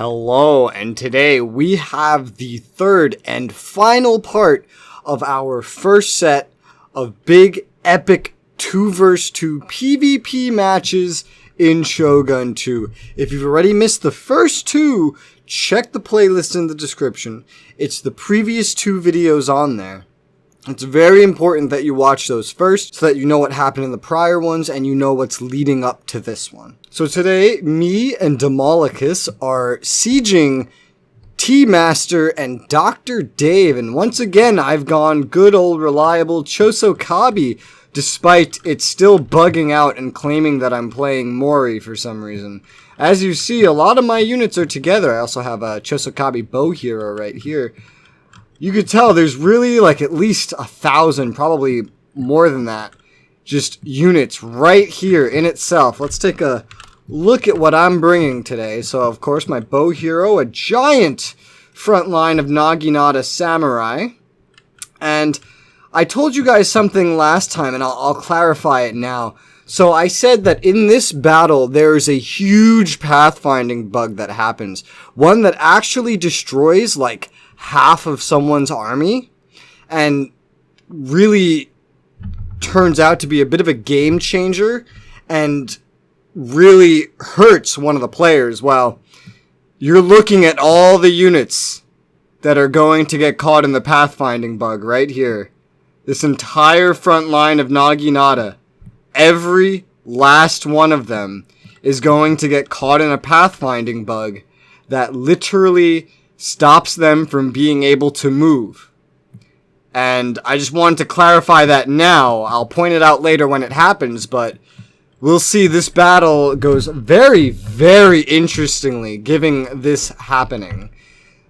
Hello, and today we have the third and final part of our first set of big, epic 2vs2 PvP matches in Shogun 2. If you've already missed the first two, check the playlist in the description. It's the previous two videos on there. It's very important that you watch those first so that you know what happened in the prior ones and you know what's leading up to this one. So today, me and Demaulicus are sieging T-Master and DrDave, and once again I've gone good old reliable Chosokabi, despite it still bugging out and claiming that I'm playing Mori for some reason. As you see, a lot of my units are together. I also have a Chosokabi bow hero right here. You could tell there's really like at least 1,000, probably more than that, just units right here in itself. Let's take a look at what I'm bringing today. So, of course, my bow hero, a giant front line of Naginata Samurai. And I told you guys something last time, and I'll clarify it now. So I said that in this battle, there's a huge pathfinding bug that happens. One that actually destroys, like, half of someone's army, and really turns out to be a bit of a game changer, and really hurts one of the players. Well, you're looking at all the units that are going to get caught in the pathfinding bug right here. This entire front line of Naginata, every last one of them is going to get caught in a pathfinding bug that literally stops them from being able to move. And I just wanted to clarify that now. I'll point it out later when it happens, but we'll see. This battle goes very, very interestingly, giving this happening.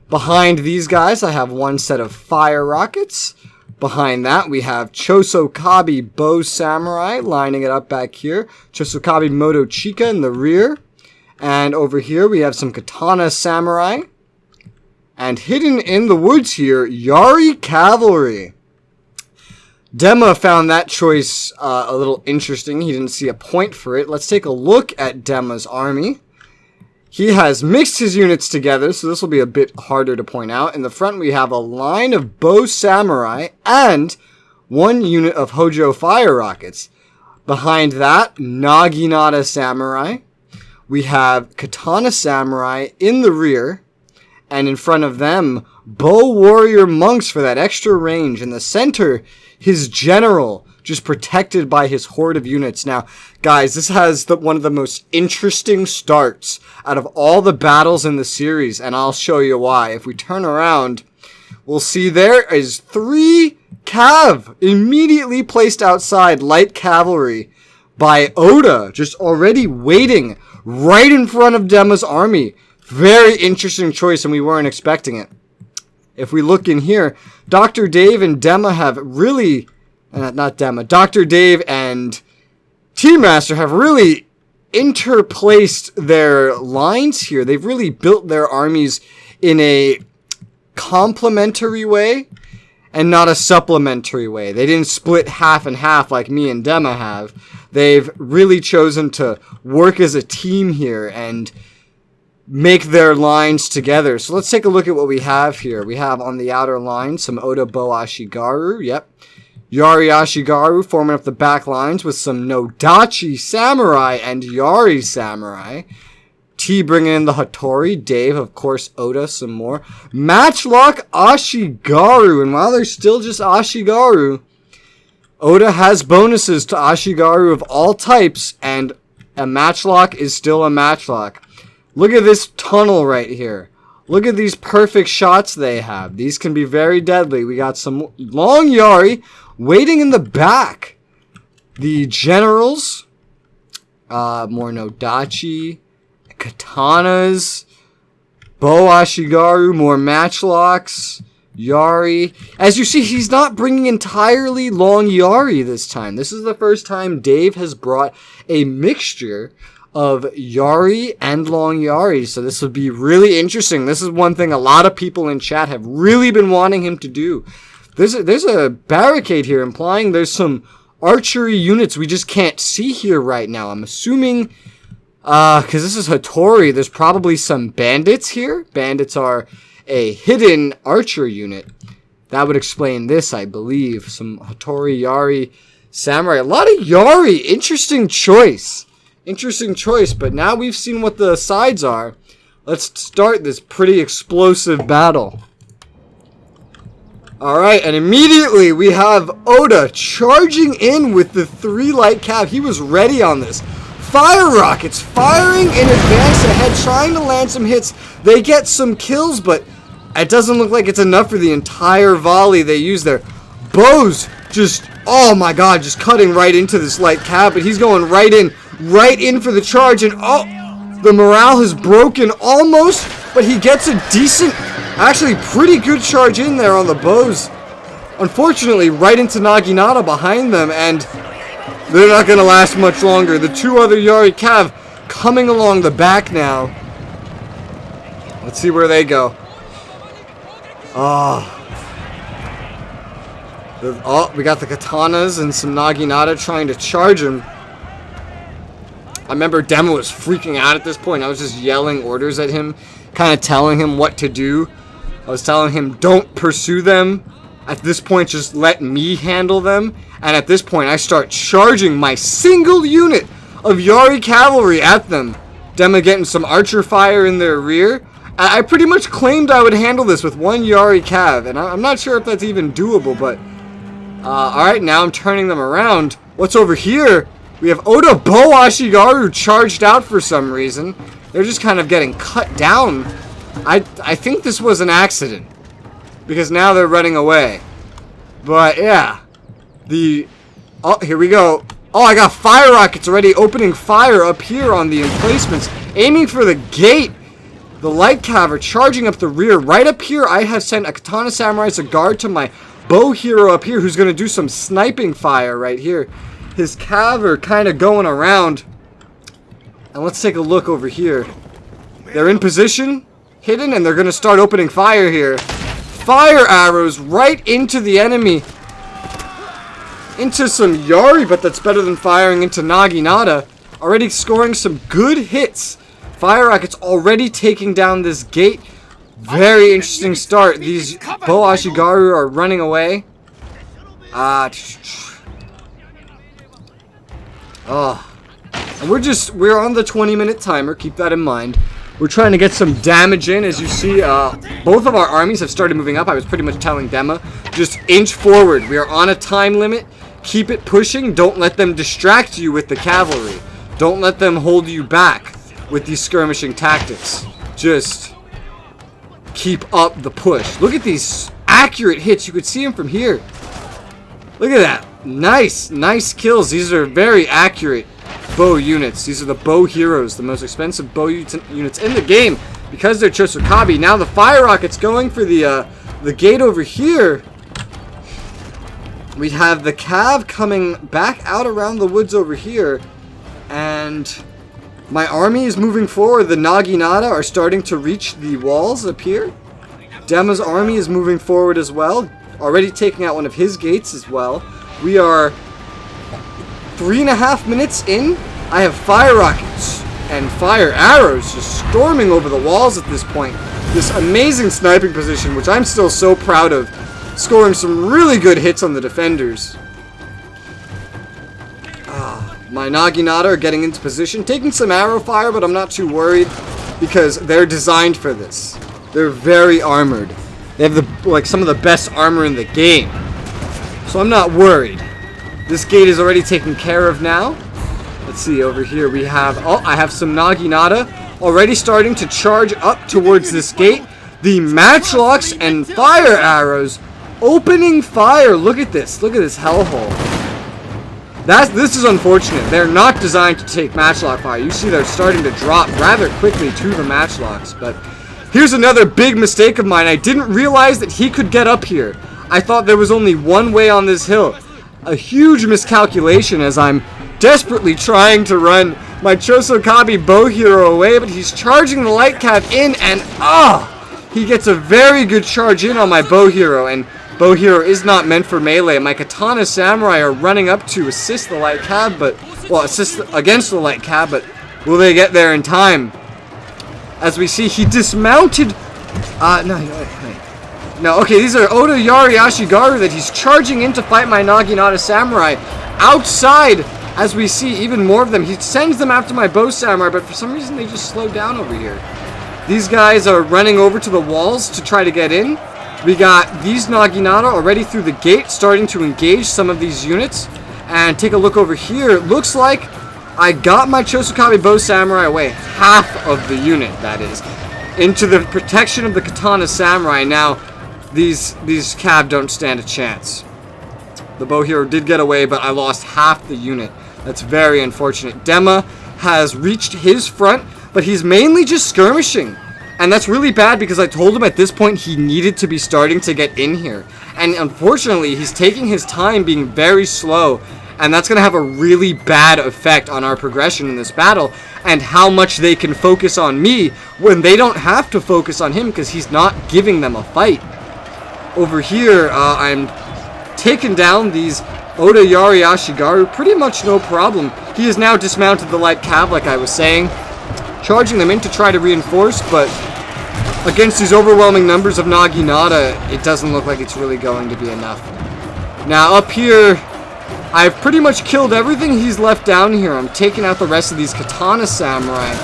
Behind these guys, I have one set of fire rockets. Behind that, we have Chosokabi Bow Samurai lining it up back here. Chosokabi Moto Chika in the rear. And over here, we have some Katana Samurai. And hidden in the woods here, Yari Cavalry. Dema found that choice a little interesting. He didn't see a point for it. Let's take a look at Dema's army. He has mixed his units together, so this will be a bit harder to point out. In the front, we have a line of Bow Samurai and one unit of Hojo Fire Rockets. Behind that, Naginata Samurai. We have Katana Samurai in the rear. And in front of them, Bow Warrior Monks for that extra range. In the center, his general, just protected by his horde of units. Now, guys, this has one of the most interesting starts out of all the battles in the series, and I'll show you why. If we turn around, we'll see there is 3 cav immediately placed outside light cavalry by Oda, just already waiting right in front of Dema's army. Very interesting choice, and we weren't expecting it. If we look in here, DrDave and Dema have really... not Dema. DrDave and T-Master have really interplaced their lines here. They've really built their armies in a complementary way and not a supplementary way. They didn't split half and half like me and Dema have. They've really chosen to work as a team here and make their lines together. So let's take a look at what we have here. We have on the outer line some Oda Bow Ashigaru. Yep. Yari Ashigaru forming up the back lines with some Nodachi Samurai and Yari Samurai. T bringing in the Hattori. Dave, of course, Oda, some more. Matchlock Ashigaru. And while they're still just Ashigaru, Oda has bonuses to Ashigaru of all types, and a matchlock is still a matchlock. Look at this tunnel right here. Look at these perfect shots they have. These can be very deadly. We got some long Yari waiting in the back. The generals, more Nodachi, Katanas, Bow Ashigaru, more matchlocks, Yari. As you see, he's not bringing entirely long Yari this time. This is the first time Dave has brought a mixture of Yari and long Yari, so this would be really interesting. This is one thing a lot of people in chat have really been wanting him to do. There's a barricade here implying there's some archery units we just can't see here right now. I'm assuming Because this is Hattori, there's probably some bandits here. Bandits are a hidden archer unit. That would explain this, I believe. Some Hattori, Yari, Samurai. A lot of Yari. Interesting choice. Interesting choice, but now we've seen what the sides are. Let's start this pretty explosive battle. Alright, and immediately we have Oda charging in with the 3 light cav. He was ready on this. Fire rockets firing in advance ahead, trying to land some hits. They get some kills, but it doesn't look like it's enough for the entire volley they use there. Bows just, oh my god, just cutting right into this light cav, but he's going right in for the charge, and oh, the morale has broken almost, but he gets a decent, actually pretty good charge in there on the bows. Unfortunately, right into Naginata behind them, and they're not going to last much longer. The 2 other Yari Cav coming along the back now. Let's see where they go. Oh, we got the katanas and some Naginata trying to charge him. I remember Demo was freaking out at this point. I was just yelling orders at him, kind of telling him what to do. I was telling him, don't pursue them. At this point, just let me handle them. And at this point, I start charging my single unit of Yari cavalry at them. Demo getting some archer fire in their rear. I pretty much claimed I would handle this with 1 Yari cav, and I'm not sure if that's even doable, but alright, now I'm turning them around. What's over here? We have Oda Bo Ashigaru charged out for some reason. They're just kind of getting cut down. I think this was an accident, because now they're running away. But yeah, oh, here we go. Oh, I got fire rockets already opening fire up here on the emplacements, aiming for the gate. The light cav are charging up the rear. Right up here, I have sent a Katana Samurai as a guard to my bow hero up here, who's going to do some sniping fire right here. His cav are kind of going around. And let's take a look over here. They're in position, hidden, and they're going to start opening fire here. Fire arrows right into the enemy. Into some Yari, but that's better than firing into Naginata. Already scoring some good hits. Fire rockets already taking down this gate. Very interesting start. These Bo Ashigaru are running away. Oh. And we're on the 20-minute timer. Keep that in mind. We're trying to get some damage in. As you see, both of our armies have started moving up. I was pretty much telling Dema, just inch forward. We are on a time limit. Keep it pushing. Don't let them distract you with the cavalry. Don't let them hold you back with these skirmishing tactics. Just keep up the push. Look at these accurate hits. You could see them from here. Look at that. Nice kills. These are very accurate bow units. These are the bow heroes, the most expensive bow units in the game, because they're Chosokabi. Now the fire rocket's going for the gate over here. We have the cav coming back out around the woods over here, and my army is moving forward. The Naginata are starting to reach the walls up here. Dema's army is moving forward as well, already taking out one of his gates as well. We are 3.5 minutes in. I have fire rockets and fire arrows just storming over the walls at this point. This amazing sniping position, which I'm still so proud of, scoring some really good hits on the defenders. My Naginata are getting into position, taking some arrow fire, but I'm not too worried because they're designed for this. They're very armored. They have some of the best armor in the game. So I'm not worried. This gate is already taken care of now. Let's see, over here we have, I have some Naginata already starting to charge up towards this gate. The matchlocks and fire arrows opening fire. Look at this hellhole. This is unfortunate. They're not designed to take matchlock fire. You see they're starting to drop rather quickly to the matchlocks. But here's another big mistake of mine. I didn't realize that he could get up here. I thought there was only one way on this hill. A huge miscalculation as I'm desperately trying to run my Chosokabi bow hero away, but he's charging the light cav in, and he gets a very good charge in on my bow hero, and bow hero is not meant for melee. My Katana Samurai are running up to assist the light cav, assist against the light cav, but Will they get there in time? As we see, he dismounted. No, okay, these are Oda Yari Ashigaru that he's charging in to fight my Naginata Samurai. Outside, as we see even more of them, he sends them after my Bow Samurai, but for some reason they just slowed down over here. These guys are running over to the walls to try to get in. We got these Naginata already through the gate, starting to engage some of these units. And take a look over here. It looks like I got my Chosokabe Bow Samurai away. Half of the unit, that is. Into the protection of the Katana Samurai. Now, these Cab don't stand a chance. The Bow Hero did get away, but I lost half the unit. That's very unfortunate. Dema has reached his front, but he's mainly just skirmishing. And that's really bad because I told him at this point he needed to be starting to get in here. And unfortunately, he's taking his time being very slow. And that's going to have a really bad effect on our progression in this battle. And how much they can focus on me when they don't have to focus on him because he's not giving them a fight. Over here, I'm taking down these Oda Yari Ashigaru pretty much no problem. He has now dismounted the light cab like I was saying. Charging them in to try to reinforce, but against these overwhelming numbers of Naginata, it doesn't look like it's really going to be enough. Now up here, I've pretty much killed everything he's left down here. I'm taking out the rest of these Katana Samurai,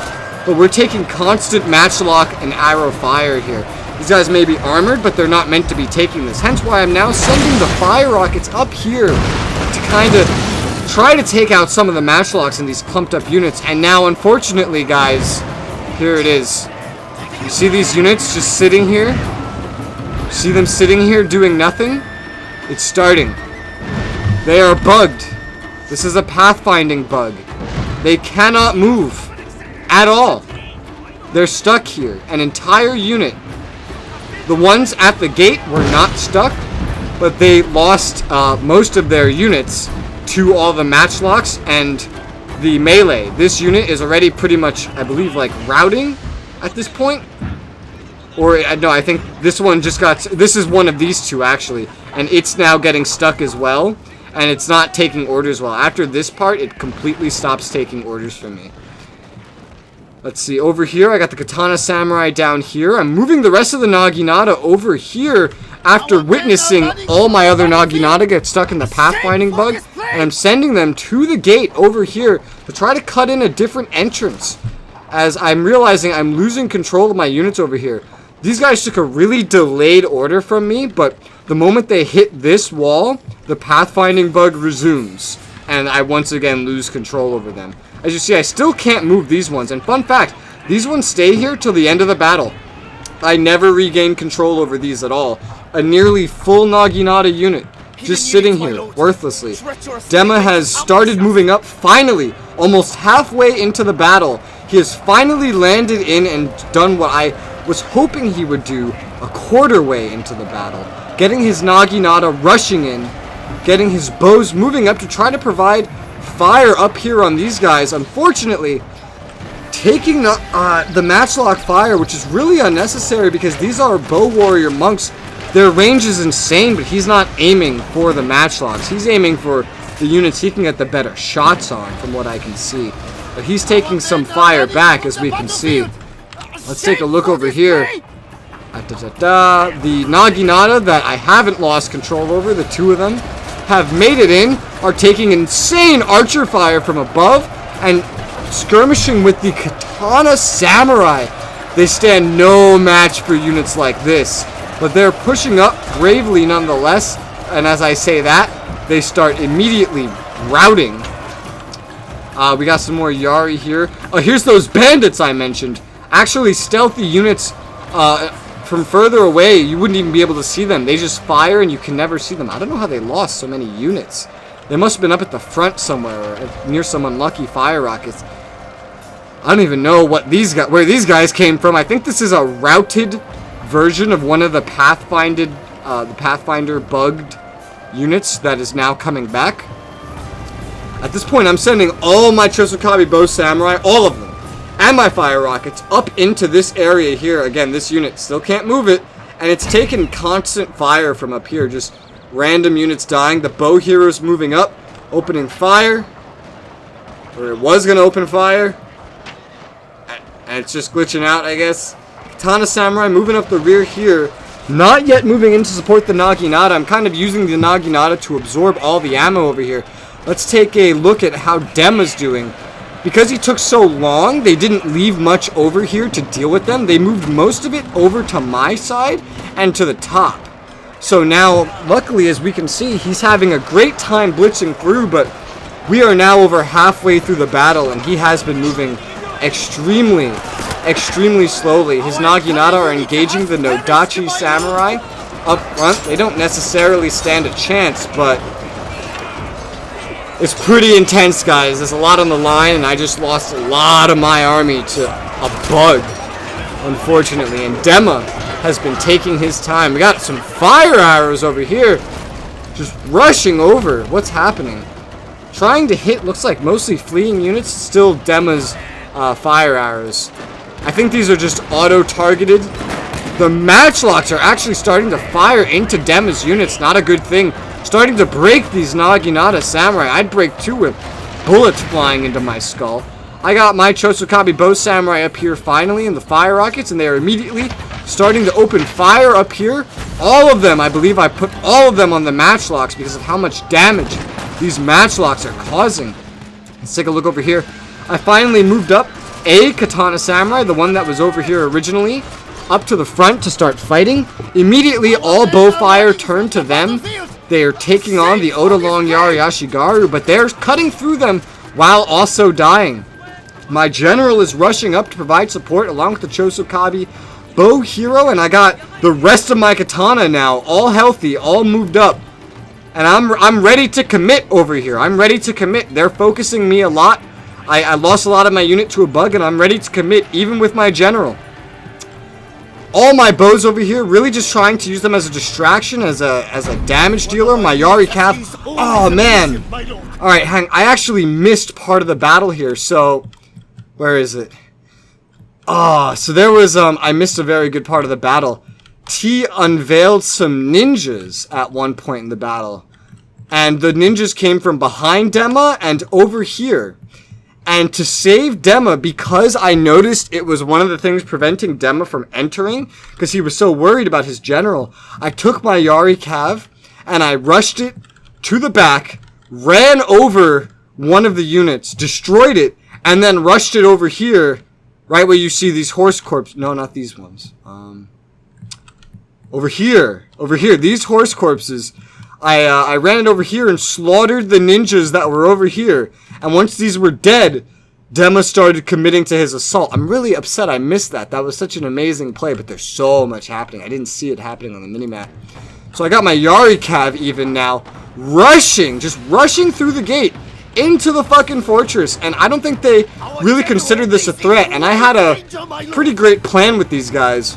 but we're taking constant matchlock and arrow fire here. These guys may be armored, but they're not meant to be taking this. Hence why I'm now sending the fire rockets up here to kind of try to take out some of the matchlocks in these clumped up units. And now, unfortunately, guys, here it is. You see these units just sitting here? See them sitting here doing nothing? It's starting. They are bugged. This is a pathfinding bug. They cannot move at all. They're stuck here. An entire unit. The ones at the gate were not stuck, but they lost most of their units to all the matchlocks and the melee. This unit is already pretty much, I believe, like routing at this point. Or, no, I think this one just got... This is one of these two, actually. And it's now getting stuck as well. And it's not taking orders well. After this part, it completely stops taking orders from me. Let's see. Over here, I got the Katana Samurai down here. I'm moving the rest of the Naginata over here after witnessing all my other Naginata get stuck in the pathfinding bug. And I'm sending them to the gate over here to try to cut in a different entrance. As I'm realizing I'm losing control of my units over here. These guys took a really delayed order from me, but the moment they hit this wall, the pathfinding bug resumes. And I once again lose control over them. As you see, I still can't move these ones. And fun fact, these ones stay here till the end of the battle. I never regain control over these at all. A nearly full Naginata unit just sitting here, worthlessly. Dema has started moving up, finally, almost halfway into the battle. He has finally landed in and done what I was hoping he would do a quarter way into the battle. Getting his Naginata rushing in, getting his bows moving up to try to provide fire up here on these guys. Unfortunately, taking the matchlock fire, which is really unnecessary because these are bow warrior monks. Their range is insane, but he's not aiming for the matchlocks. He's aiming for the units he can get the better shots on, from what I can see. But he's taking some fire back, as we can see. Let's take a look over here. The Naginata that I haven't lost control over, the two of them, have made it in, are taking insane archer fire from above, and skirmishing with the Katana Samurai. They stand no match for units like this. But they're pushing up bravely nonetheless, and as I say that, they start immediately routing. We got some more Yari here. Oh, here's those bandits I mentioned. Actually, stealthy units from further away, you wouldn't even be able to see them. They just fire and you can never see them. I don't know how they lost so many units. They must have been up at the front somewhere, or near some unlucky fire rockets. I don't even know what where these guys came from. I think this is a routed version of one of the Pathfinder bugged units that is now coming back. At this point, I'm sending all my Chosokabe Bow Samurai, all of them, and my fire rockets up into this area here. Again, this unit still can't move it, and it's taking constant fire from up here. Just random units dying. The bow hero's moving up, opening fire, or it was going to open fire. And it's just glitching out, I guess. Katana Samurai moving up the rear here. Not yet moving in to support the Naginata. I'm kind of using the Naginata to absorb all the ammo over here. Let's take a look at how Dema's doing. Because he took so long, they didn't leave much over here to deal with them. They moved most of it over to my side and to the top. So now, luckily, as we can see, he's having a great time blitzing through, but we are now over halfway through the battle, and he has been moving extremely slowly. His Naginata are engaging the Nodachi Samurai up front. They don't necessarily stand a chance, but it's pretty intense, guys. There's a lot on the line, and I just lost a lot of my army to a bug, unfortunately. And Dema has been taking his time. We got some fire arrows over here, just rushing over. What's happening? Trying to hit, looks like mostly fleeing units. Still Dema's fire arrows. I think these are just auto-targeted. The matchlocks are actually starting to fire into Dema's units. Not a good thing. Starting to break these Naginata Samurai. I'd break too with bullets flying into my skull. I got my Chosokabe Bow Samurai up here finally in the fire rockets, and they are immediately starting to open fire up here. All of them, I believe I put all of them on the matchlocks because of how much damage these matchlocks are causing. Let's take a look over here. I finally moved up a Katana Samurai, the one that was over here originally, up to the front to start fighting. Immediately, all bow fire turned to them. They are taking on the Oda Long Yari Ashigaru, but they're cutting through them while also dying. My general is rushing up to provide support along with the Chosokabe Bow Hero, and I got the rest of my Katana now, all healthy, all moved up. And I'm ready to commit over here. I'm ready to commit. They're focusing me a lot. I lost a lot of my unit to a bug, and I'm ready to commit, even with my general. All my bows over here, really just trying to use them as a distraction, as a damage dealer. My Yari Cav. Oh, man. Alright, hang. I actually missed part of the battle here, so... Where is it? Oh, so there was, I missed a very good part of the battle. T unveiled some ninjas at one point in the battle. And the ninjas came from behind Dema and over here. And to save Dema, because I noticed it was one of the things preventing Dema from entering, because he was so worried about his general, I took my Yari Cav and I rushed it to the back, ran over one of the units, destroyed it, and then rushed it over here, right where you see these horse corpses. No, not these ones. Over here, these horse corpses. I ran it over here and slaughtered the ninjas that were over here. And once these were dead, Dema started committing to his assault. I'm really upset I missed that. That was such an amazing play, but there's so much happening. I didn't see it happening on the minimap. So I got my Yari Cav even now, just rushing through the gate into the fucking fortress. And I don't think they really considered this a threat. And I had a pretty great plan with these guys.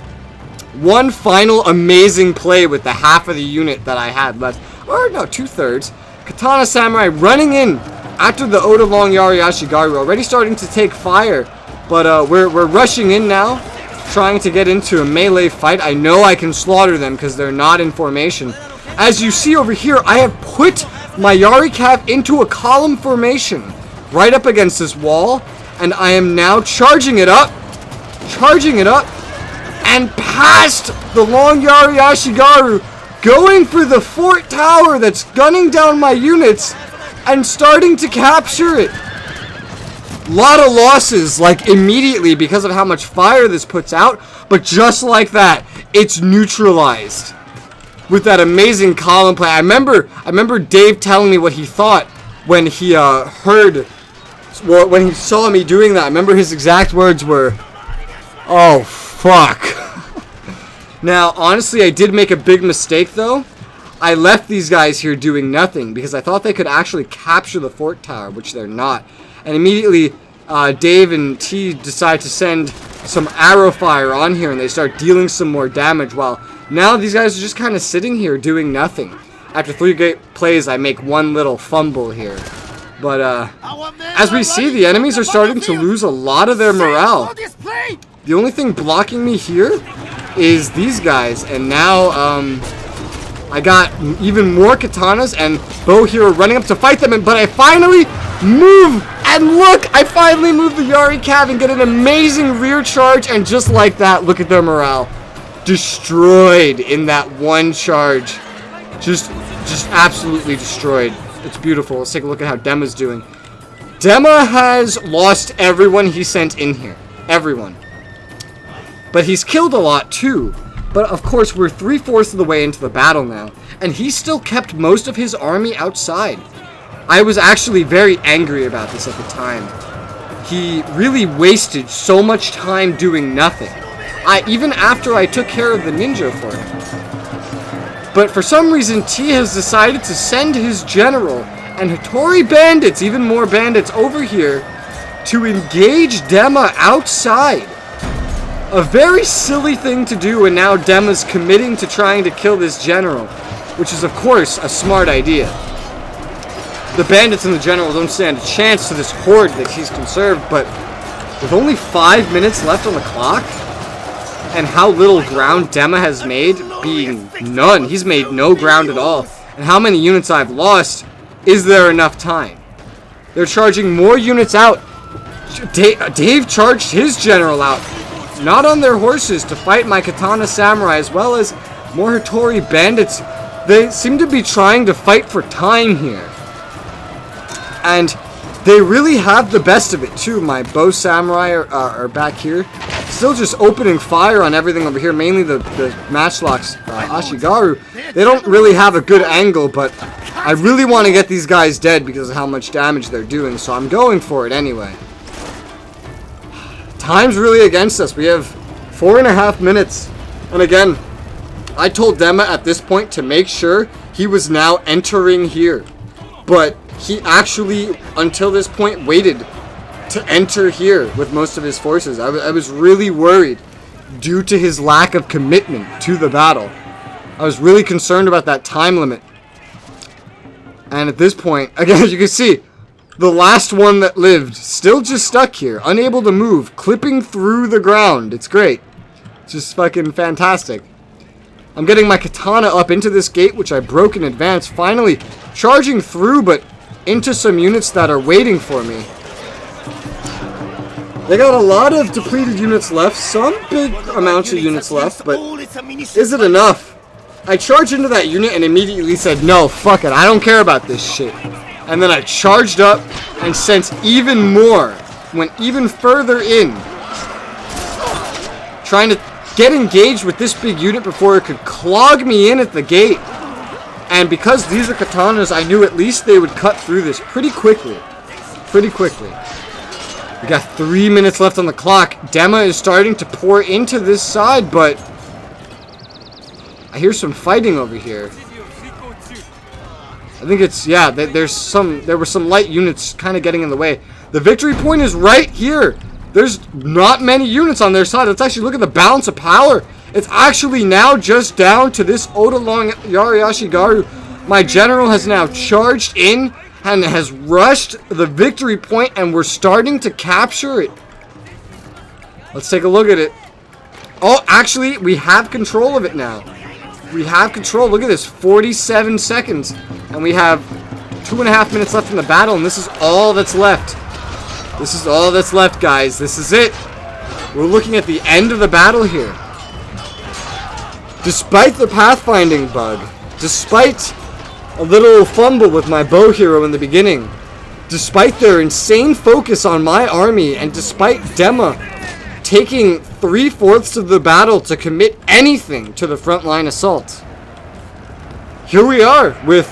One final amazing play with the half of the unit that I had left. Or no, 2/3. Katana Samurai running in after the Oda Long Yari Ashigaru, already starting to take fire. But we're rushing in now, trying to get into a melee fight. I know I can slaughter them because they're not in formation. As you see over here, I have put my Yari Cav into a column formation right up against this wall. And I am now charging it up, and past the Long Yari Ashigaru, going for the fort tower that's gunning down my units and starting to capture it. Lot of losses, like immediately because of how much fire this puts out, but just like that, it's neutralized with that amazing column play. I remember Dave telling me what he thought when he when he saw me doing that. I remember his exact words were, "Oh fuck." Now, honestly, I did make a big mistake, though. I left these guys here doing nothing because I thought they could actually capture the fort tower, which they're not. And immediately, Dave and T decide to send some arrow fire on here, and they start dealing some more damage, while now these guys are just kind of sitting here doing nothing. After 3 great plays, I make one little fumble here. But, as we see, the enemies are starting to lose a lot of their morale. The only thing blocking me here is these guys, and now I got even more katanas and bow hero running up to fight them, but I finally move And look, I finally moved the Yari Cav and get an amazing rear charge, and just like that, look at their morale. Destroyed in that one charge. Just absolutely destroyed. It's beautiful. Let's take a look at how Dema's doing. Dema has lost everyone he sent in here. Everyone. But he's killed a lot too. But of course, we're 3/4 of the way into the battle now. And he still kept most of his army outside. I was actually very angry about this at the time. He really wasted so much time doing nothing. Even after I took care of the ninja for him. But for some reason, T has decided to send his general and Hattori bandits, even more bandits over here, to engage Dema outside. A very silly thing to do, and now Dema's committing to trying to kill this general, which is of course a smart idea. The bandits and the general don't stand a chance to this horde that he's conserved, but with only 5 minutes left on the clock, and how little ground Dema has made, being none, he's made no ground at all, and how many units I've lost, is there enough time? They're charging more units out. Dave charged his general out, not on their horses, to fight my Katana Samurai, as well as more Hattori bandits. They seem to be trying to fight for time here. And they really have the best of it too. My bow samurai are back here, still just opening fire on everything over here, mainly the matchlocks, Ashigaru. They don't really have a good angle, but I really want to get these guys dead because of how much damage they're doing, so I'm going for it anyway. Time's really against us. We have 4.5 minutes. And again, I told Dema at this point to make sure he was now entering here. But he actually, until this point, waited to enter here with most of his forces. I was really worried due to his lack of commitment to the battle. I was really concerned about that time limit. And at this point, again, as you can see, the last one that lived, still just stuck here, unable to move, clipping through the ground. It's great. It's just fucking fantastic. I'm getting my katana up into this gate, which I broke in advance, finally charging through, but into some units that are waiting for me. They got a lot of depleted units left, some big amounts of units left, but is it enough? I charged into that unit and immediately said, no, fuck it, I don't care about this shit. And then I charged up and sent even more, went even further in, trying to get engaged with this big unit before it could clog me in at the gate. And because these are katanas, I knew at least they would cut through this pretty quickly. Pretty quickly. We got 3 minutes left on the clock. Dema is starting to pour into this side, but I hear some fighting over here. I think it's, yeah, there were some light units kind of getting in the way. The victory point is right here. There's not many units on their side. Let's actually look at the balance of power. It's actually now just down to this Odalong Yari Ashigaru. My general has now charged in and has rushed the victory point, and we're starting to capture it. Let's take a look at it. Oh, actually, we have control of it now. We have control. Look at this, 47 seconds. And we have 2.5 minutes left in the battle, and this is all that's left. This is all that's left, guys. This is it. We're looking at the end of the battle here. Despite the pathfinding bug, despite a little fumble with my bow hero in the beginning, despite their insane focus on my army, and despite Dema taking 3/4 of the battle to commit anything to the frontline assault, here we are with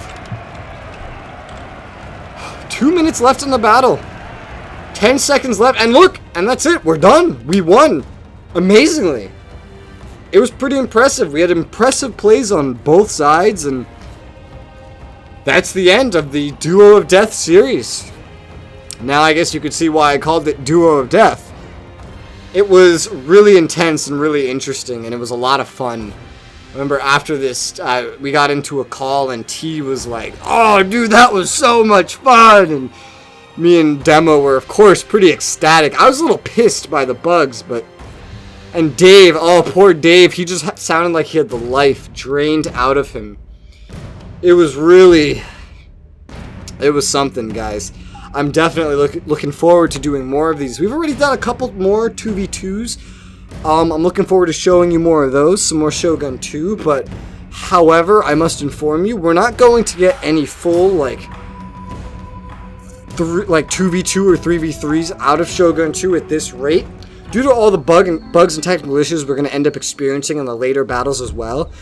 2 minutes left in the battle, 10 seconds left, and look, and that's it, we're done. We won amazingly. It was pretty impressive. We had impressive plays on both sides, and that's the end of the Duo of Death series. Now I guess you could see why I called it Duo of Death. It was really intense and really interesting, and it was a lot of fun. Remember, after this, we got into a call, and T was like, oh, dude, that was so much fun, and me and Demo were, of course, pretty ecstatic. I was a little pissed by the bugs, but... And Dave, oh, poor Dave, he just sounded like he had the life drained out of him. It was really... It was something, guys. I'm definitely looking forward to doing more of these. We've already done a couple more 2v2s. I'm looking forward to showing you more of those, some more Shogun 2, but however, I must inform you, we're not going to get any full, like 2v2 or 3v3s out of Shogun 2 at this rate. Due to all the bugs and technical issues we're going to end up experiencing in the later battles as well,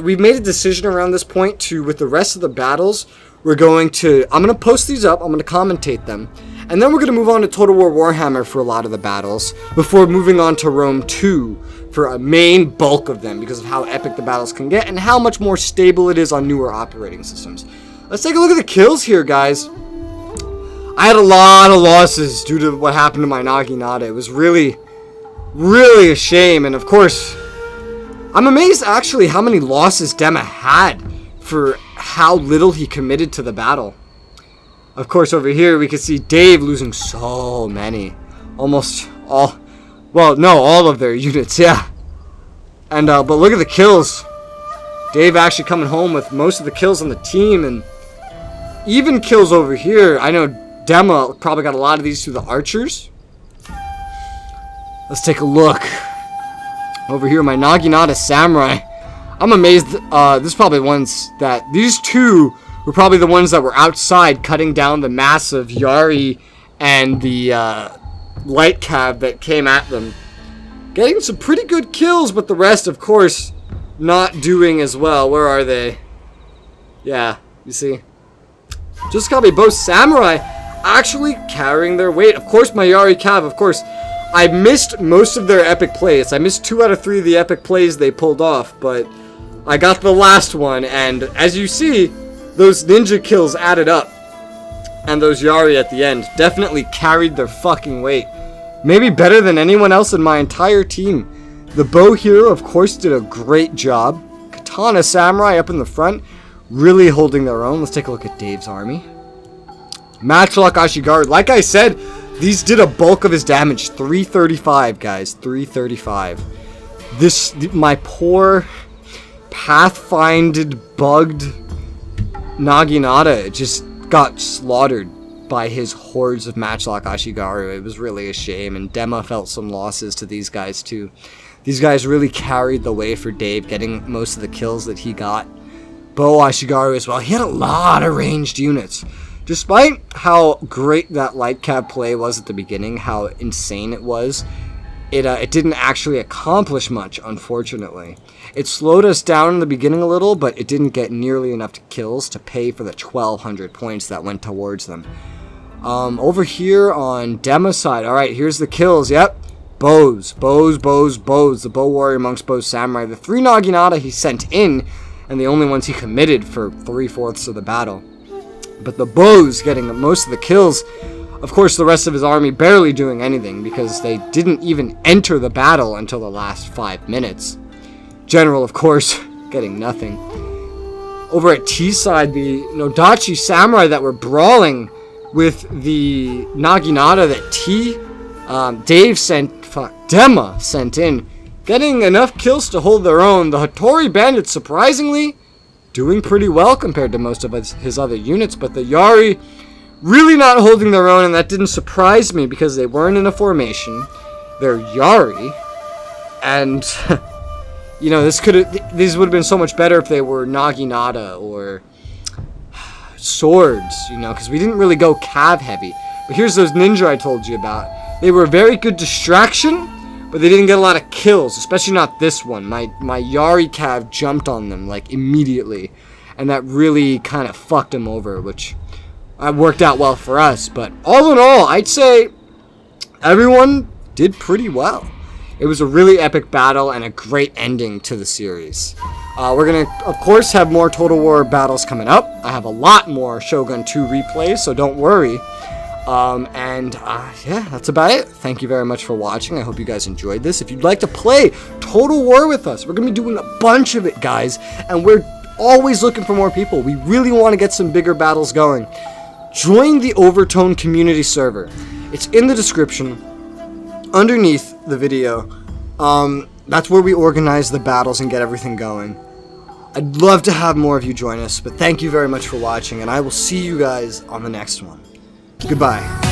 we've made a decision around this point to, with the rest of the battles, I'm going to post these up, I'm going to commentate them, and then we're going to move on to Total War Warhammer for a lot of the battles, before moving on to Rome 2 for a main bulk of them, because of how epic the battles can get, and how much more stable it is on newer operating systems. Let's take a look at the kills here, guys. I had a lot of losses due to what happened to my Naginata. It was really a shame, and of course, I'm amazed actually how many losses Dema had for how little he committed to the battle. Of course, over here we can see Dave losing so many, almost all, well, no, all of their units, yeah. And but look at the kills. Dave actually coming home with most of the kills on the team, and even kills over here. I know Dema probably got a lot of these through the archers. Let's take a look. Over here, my Naginata Samurai. I'm amazed. This is probably ones that... These two were probably the ones that were outside cutting down the massive Yari and the light cab that came at them. Getting some pretty good kills, but the rest, of course, not doing as well. Where are they? Yeah, you see. Just gotta be both Samurai actually carrying their weight. Of course, my Yari Cav, of course... I missed most of their epic plays. I missed 2 out of 3 of the epic plays they pulled off, but I got the last one, and as you see, those ninja kills added up. And those Yari at the end definitely carried their fucking weight. Maybe better than anyone else in my entire team. The bow hero, of course, did a great job. Katana Samurai up in the front, really holding their own. Let's take a look at Dave's army. Matchlock Ashigaru, like I said, these did a bulk of his damage. 335, guys. 335. My poor pathfinded, bugged Naginata just got slaughtered by his hordes of Matchlock Ashigaru. It was really a shame, and Dema felt some losses to these guys too. These guys really carried the way for Dave, getting most of the kills that he got. Bo Ashigaru as well. He had a lot of ranged units. Despite how great that light cab play was at the beginning, how insane it was, it didn't actually accomplish much, unfortunately. It slowed us down in the beginning a little, but it didn't get nearly enough kills to pay for the 1,200 points that went towards them. Over here on Dema's side, alright, here's the kills, yep. Bows. The bow warrior amongst bow samurai. The 3 Naginata he sent in, and the only ones he committed for 3/4 of the battle. But the bows getting most of the kills. Of course, the rest of his army barely doing anything because they didn't even enter the battle until the last 5 minutes. General, of course, getting nothing. Over at T's side, the Nodachi Samurai that were brawling with the Naginata that Dema sent in, getting enough kills to hold their own. The Hattori Bandits, surprisingly, doing pretty well compared to most of his other units, but the Yari really not holding their own, and that didn't surprise me because they weren't in a formation. They're Yari, and these would have been so much better if they were Naginata or swords, because we didn't really go cav heavy. But here's those ninja I told you about. They were a very good distraction, but they didn't get a lot of kills, especially not this one. My Yari cav jumped on them, like, immediately, and that really kind of fucked them over, which worked out well for us. But all in all, I'd say everyone did pretty well. It was a really epic battle and a great ending to the series. We're going to, of course, have more Total War battles coming up. I have a lot more Shogun 2 replays, so don't worry. Yeah, that's about it. Thank you very much for watching. I hope you guys enjoyed this. If you'd like to play Total War with us, we're going to be doing a bunch of it, guys, and we're always looking for more people. We really want to get some bigger battles going. Join the Overtone community server. It's in the description underneath the video. That's where we organize the battles and get everything going. I'd love to have more of you join us, but thank you very much for watching, and I will see you guys on the next one. Goodbye.